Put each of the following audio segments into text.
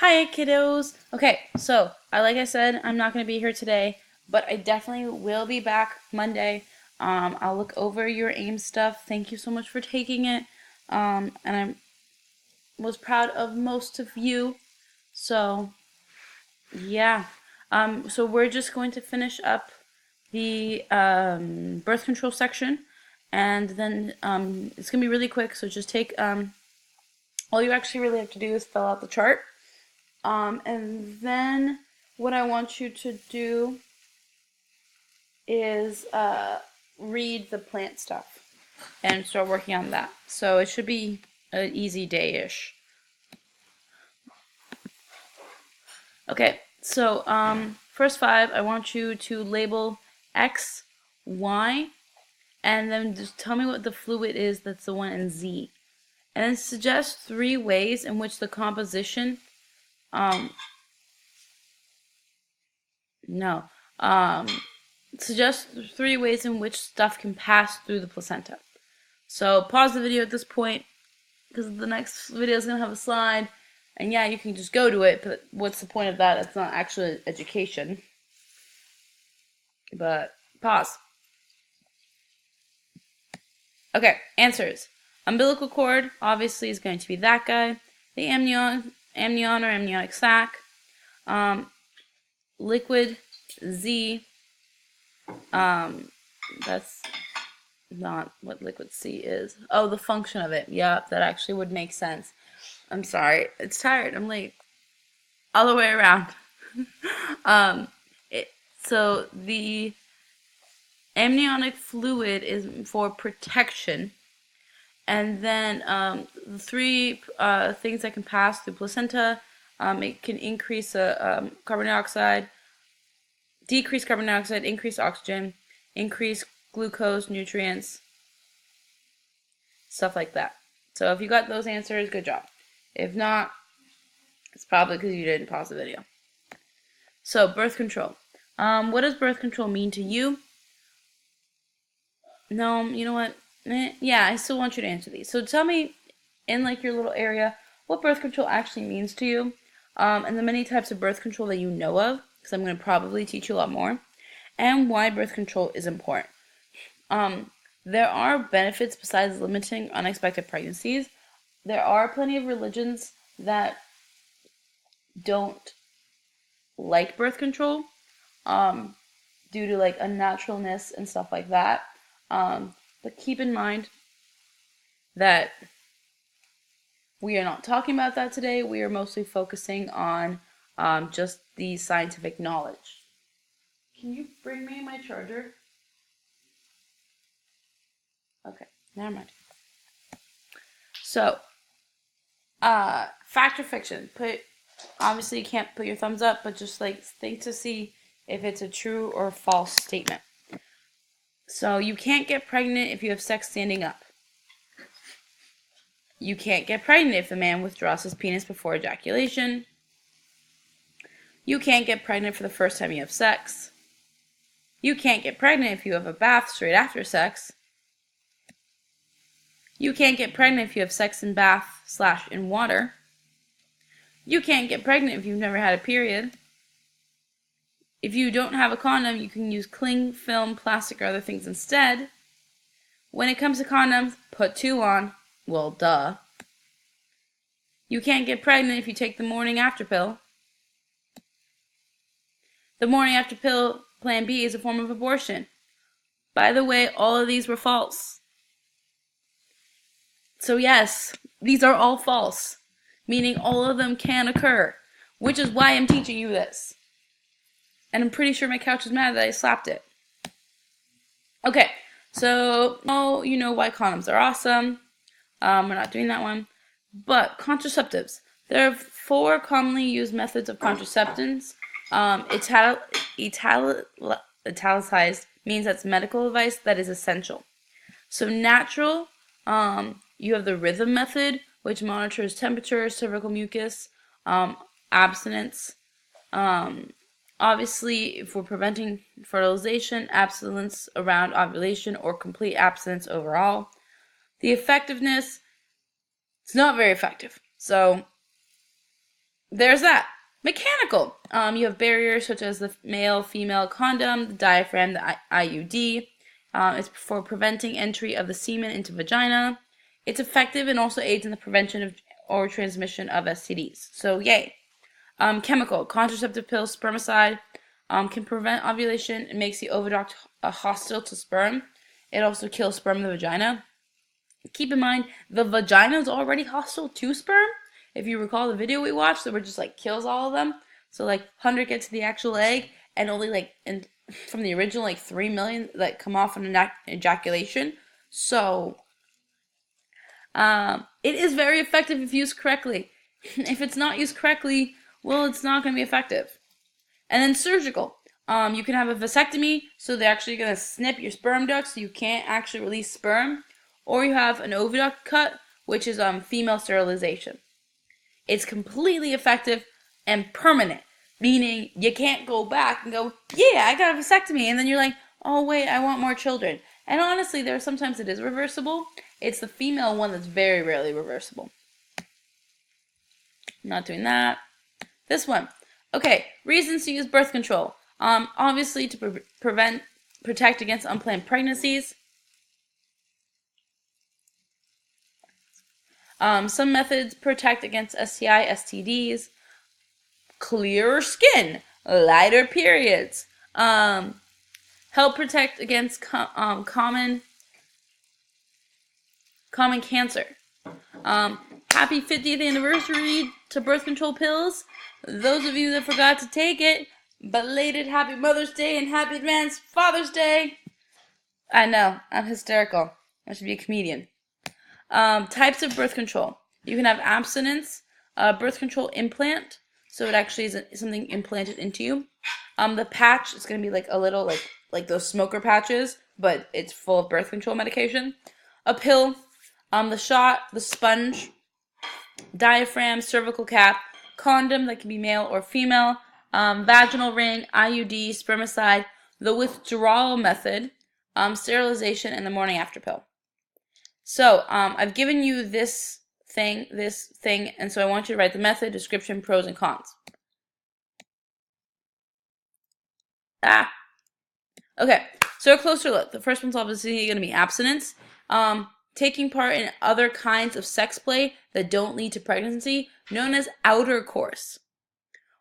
Hi, kiddos. Okay, so like I said, I'm not going to be here today, but I definitely will be back Monday. I'll look over your AIM stuff. Thank you so much for taking it. And I was proud of most of you. So, yeah. So we're just going to finish up the birth control section, and then it's going to be really quick. So just take all you actually really have to do is fill out the chart. And then what I want you to do is read the plant stuff and start working on that. So it should be an easy day-ish. Okay, so first 5, I want you to label X, Y, and then just tell me what the fluid is that's the one in Z. And then suggest 3 ways in which the composition suggest 3 ways in which stuff can pass through the placenta. So pause the video at this point, because the next video is going to have a slide, and yeah, you can just go to it, but what's the point of that? It's not actually education. But pause. Okay, answers. Umbilical cord, obviously, is going to be that guy. The amnion or amniotic sac. Liquid, Z. That's not what liquid C is. Oh, the function of it. Yep, that actually would make sense. I'm sorry. It's tired. I'm late. All the way around. So the amniotic fluid is for protection. And then the 3 things that can pass through placenta, it can increase carbon dioxide, decrease carbon dioxide, increase oxygen, increase glucose, nutrients, stuff like that. So if you got those answers, good job. If not, it's probably because you didn't pause the video. So birth control. What does birth control mean to you? No, you know what? Yeah, I still want you to answer these. So tell me in like your little area what birth control actually means to you, and the many types of birth control that you know of, because I'm going to probably teach you a lot more, and why birth control is important. There are benefits besides limiting unexpected pregnancies. There are plenty of religions that don't like birth control due to like unnaturalness and stuff like that. But keep in mind that we are not talking about that today. We are mostly focusing on just the scientific knowledge. Can you bring me my charger? Okay, never mind. So, fact or fiction? Obviously you can't put your thumbs up, but just like think to see if it's a true or false statement. So you can't get pregnant if you have sex standing up. You can't get pregnant if the man withdraws his penis before ejaculation. You can't get pregnant for the first time you have sex. You can't get pregnant if you have a bath straight after sex. You can't get pregnant if you have sex in bath / in water. You can't get pregnant if you've never had a period. If you don't have a condom, you can use cling film, plastic, or other things instead. When it comes to condoms, put 2 on. Well, duh. You can't get pregnant if you take the morning after pill. The morning after pill, Plan B, is a form of abortion. By the way, all of these were false. So yes, these are all false, meaning all of them can occur, which is why I'm teaching you this. And I'm pretty sure my couch is mad that I slapped it. Okay, so you know why condoms are awesome. We're not doing that one. But contraceptives. There are 4 commonly used methods of contraceptions. Italicized means that's medical advice that is essential. So natural, you have the rhythm method, which monitors temperature, cervical mucus, abstinence. Obviously, if we're preventing fertilization, abstinence around ovulation, or complete abstinence overall. The effectiveness, it's not very effective. So there's that. Mechanical. You have barriers such as the male-female condom, the diaphragm, the IUD. It's for preventing entry of the semen into vagina. It's effective and also aids in the prevention of or transmission of STDs. So yay. Chemical. Contraceptive pills, spermicide, can prevent ovulation. It makes the oviduct hostile to sperm. It also kills sperm in the vagina. Keep in mind, the vagina is already hostile to sperm. If you recall the video we watched, that were just like kills all of them. So like 100 get to the actual egg, and only like from the original like 3 million that come off in an ejaculation. So it is very effective if used correctly. If it's not used correctly, well, it's not going to be effective. And then surgical. You can have a vasectomy, so they're actually going to snip your sperm ducts so you can't actually release sperm. Or you have an oviduct cut, which is female sterilization. It's completely effective and permanent, meaning you can't go back and go, yeah, I got a vasectomy, and then you're like, oh wait, I want more children. And honestly, sometimes it is reversible. It's the female one that's very rarely reversible. Not doing that. This one. Okay, reasons to use birth control. Obviously to protect against unplanned pregnancies. Some methods protect against STI, STDs, clearer skin, lighter periods, help protect against common cancer. Happy 50th anniversary to birth control pills. Those of you that forgot to take it, belated Happy Mother's Day and Happy Advanced Father's Day. I know, I'm hysterical. I should be a comedian. Types of birth control. You can have abstinence, birth control implant, so it actually is something implanted into you. The patch is going to be like a little like those smoker patches, but it's full of birth control medication. A pill, the shot, the sponge, diaphragm, cervical cap, condom that can be male or female, vaginal ring, IUD, spermicide, the withdrawal method, sterilization, and the morning after pill. So, I've given you this thing, and so I want you to write the method, description, pros, and cons. Okay, so a closer look. The first one's obviously going to be abstinence. Taking part in other kinds of sex play that don't lead to pregnancy, known as outer course.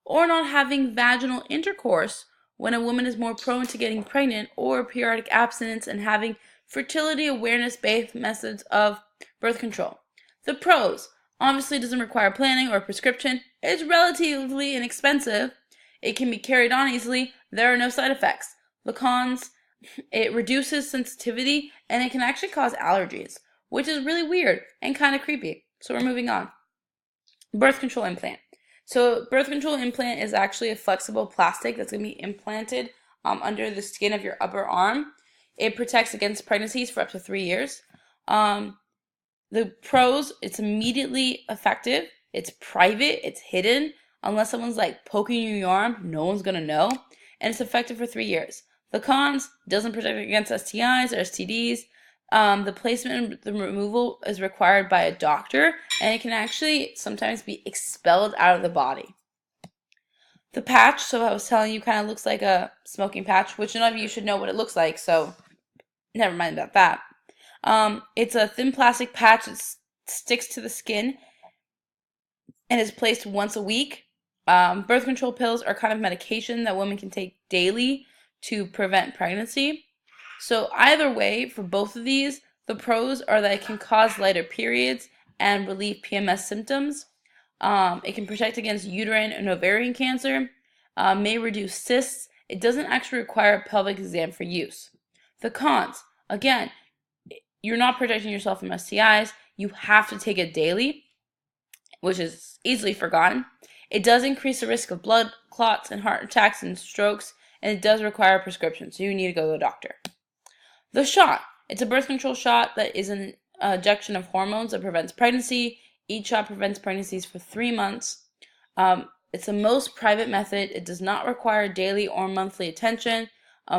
Or not having vaginal intercourse when a woman is more prone to getting pregnant, or periodic abstinence and having fertility awareness-based methods of birth control. The pros. Obviously doesn't require planning or prescription. It's relatively inexpensive. It can be carried on easily. There are no side effects. The cons. It reduces sensitivity and it can actually cause allergies, which is really weird and kind of creepy. So we're moving on. Birth control implant. So birth control implant is actually a flexible plastic that's going to be implanted under the skin of your upper arm. It protects against pregnancies for up to 3 years. The pros, it's immediately effective. It's private. It's hidden. Unless someone's like poking you in your arm, no one's going to know. And it's effective for 3 years. The cons, doesn't protect against STIs or STDs. The placement and the removal is required by a doctor, and it can actually sometimes be expelled out of the body. The patch, so I was telling you, kind of looks like a smoking patch, which none of you should know what it looks like, so never mind about that. It's a thin plastic patch that sticks to the skin and is placed once a week. Birth control pills are kind of medication that women can take daily to prevent pregnancy. So either way, for both of these, the pros are that it can cause lighter periods and relieve PMS symptoms. It can protect against uterine and ovarian cancer, may reduce cysts. It doesn't actually require a pelvic exam for use. The cons, again, you're not protecting yourself from STIs. You have to take it daily, which is easily forgotten. It does increase the risk of blood clots and heart attacks and strokes, and it does require a prescription, so you need to go to a doctor. The shot. It's a birth control shot that is an injection of hormones that prevents pregnancy. Each shot prevents pregnancies for 3 months. It's the most private method. It does not require daily or monthly attention.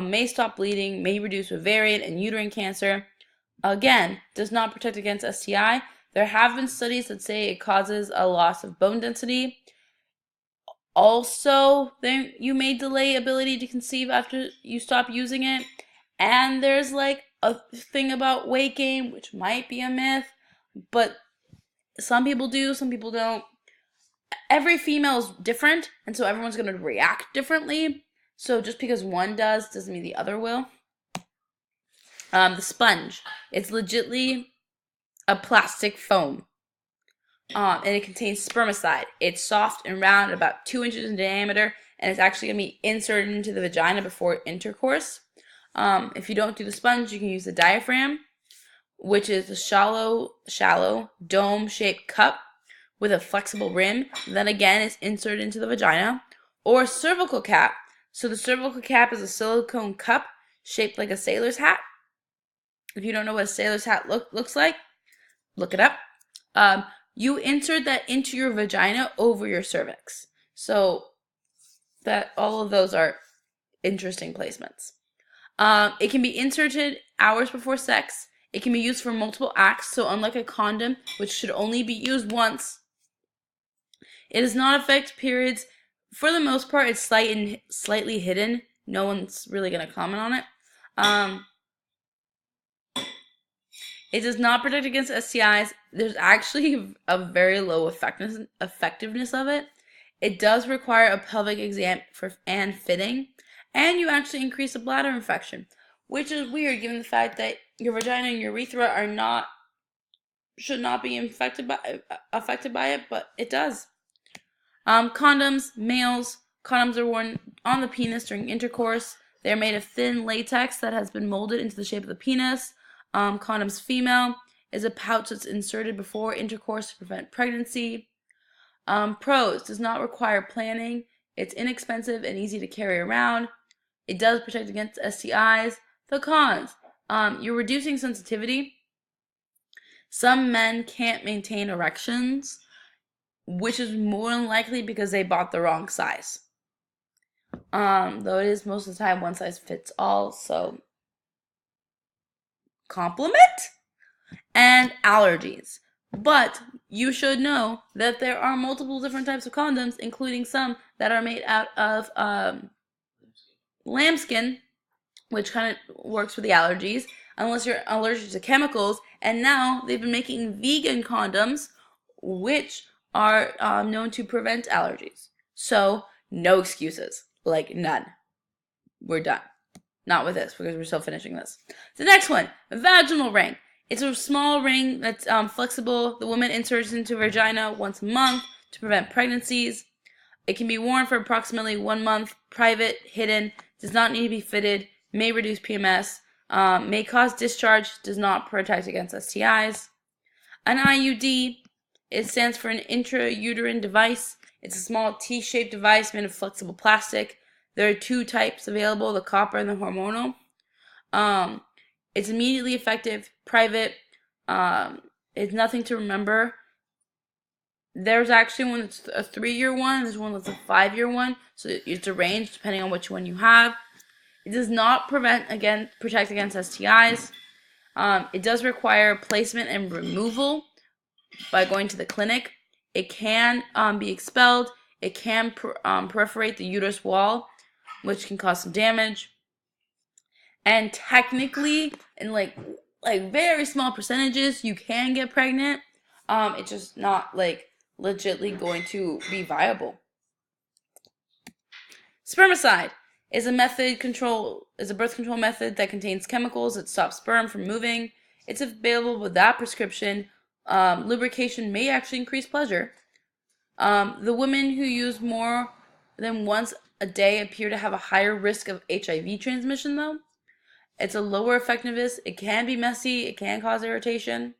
May stop bleeding, may reduce ovarian and uterine cancer. Again, does not protect against STI. There have been studies that say it causes a loss of bone density. Also, then you may delay ability to conceive after you stop using it. And there's like a thing about weight gain, which might be a myth, but some people do, some people don't. Every female is different, and so everyone's going to react differently. So just because one does doesn't mean the other will. The sponge. It's legitly a plastic foam. And it contains spermicide. It's soft and round, about 2 inches in diameter, and it's actually going to be inserted into the vagina before intercourse. If you don't do the sponge, you can use the diaphragm, which is a shallow dome-shaped cup with a flexible rim. Then again, it's inserted into the vagina. Or cervical cap. So the cervical cap is a silicone cup shaped like a sailor's hat. If you don't know what a sailor's hat looks like, look it up. You insert that into your vagina over your cervix. So that all of those are interesting placements. It can be inserted hours before sex. It can be used for multiple acts. So unlike a condom, which should only be used once, it does not affect periods. For the most part, it's slightly hidden. No one's really going to comment on it. It does not protect against STIs. There's actually a very low effectiveness of it. It does require a pelvic exam and fitting, and you actually increase a bladder infection, which is weird given the fact that your vagina and urethra should not be affected by it, but it does. Condoms, males. Condoms are worn on the penis during intercourse. They're made of thin latex that has been molded into the shape of the penis. Condoms female is a pouch that's inserted before intercourse to prevent pregnancy. Pros, does not require planning. It's inexpensive and easy to carry around. It does protect against STIs. The cons, you're reducing sensitivity. Some men can't maintain erections, which is more than likely because they bought the wrong size. Though it is most of the time one size fits all, so compliment. And allergies. But you should know that there are multiple different types of condoms, including some that are made out of lambskin, which kind of works for the allergies, unless you're allergic to chemicals. And now they've been making vegan condoms, which are known to prevent allergies. So no excuses, like none. We're done. Not with this, because we're still finishing this. The next one, vaginal ring. It's a small ring that's flexible. The woman inserts into her vagina once a month to prevent pregnancies. It can be worn for approximately 1 month, private, hidden, does not need to be fitted, may reduce PMS, may cause discharge, does not protect against STIs. An IUD, it stands for an intrauterine device. It's a small T-shaped device made of flexible plastic. There are 2 types available, the copper and the hormonal. It's immediately effective, private. It's nothing to remember. There's actually one that's a 3-year one. There's one that's a 5-year one. So it's a range depending on which one you have. It does not protect against STIs. It does require placement and removal by going to the clinic. It can be expelled. It can perforate the uterus wall, which can cause some damage. And technically, in like very small percentages, you can get pregnant. It's just not like legitly going to be viable. Spermicide is a birth control method that contains chemicals that stop sperm from moving. It's available without prescription. Lubrication may actually increase pleasure. The women who use more than once a day appear to have a higher risk of HIV transmission, though. It's a lower effectiveness. It can be messy. It can cause irritation.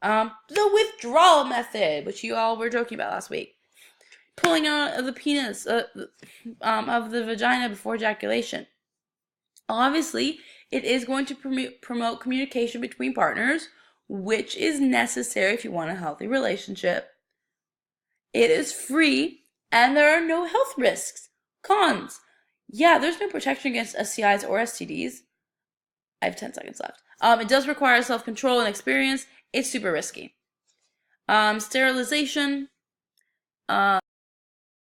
The withdrawal method, which you all were joking about last week. Pulling out of the penis, of the vagina before ejaculation. Obviously, it is going to promote communication between partners, which is necessary if you want a healthy relationship. It is free, and there are no health risks. Cons. Yeah, there's no protection against STIs or STDs. I have 10 seconds left. It does require self-control and experience. It's super risky. Sterilization.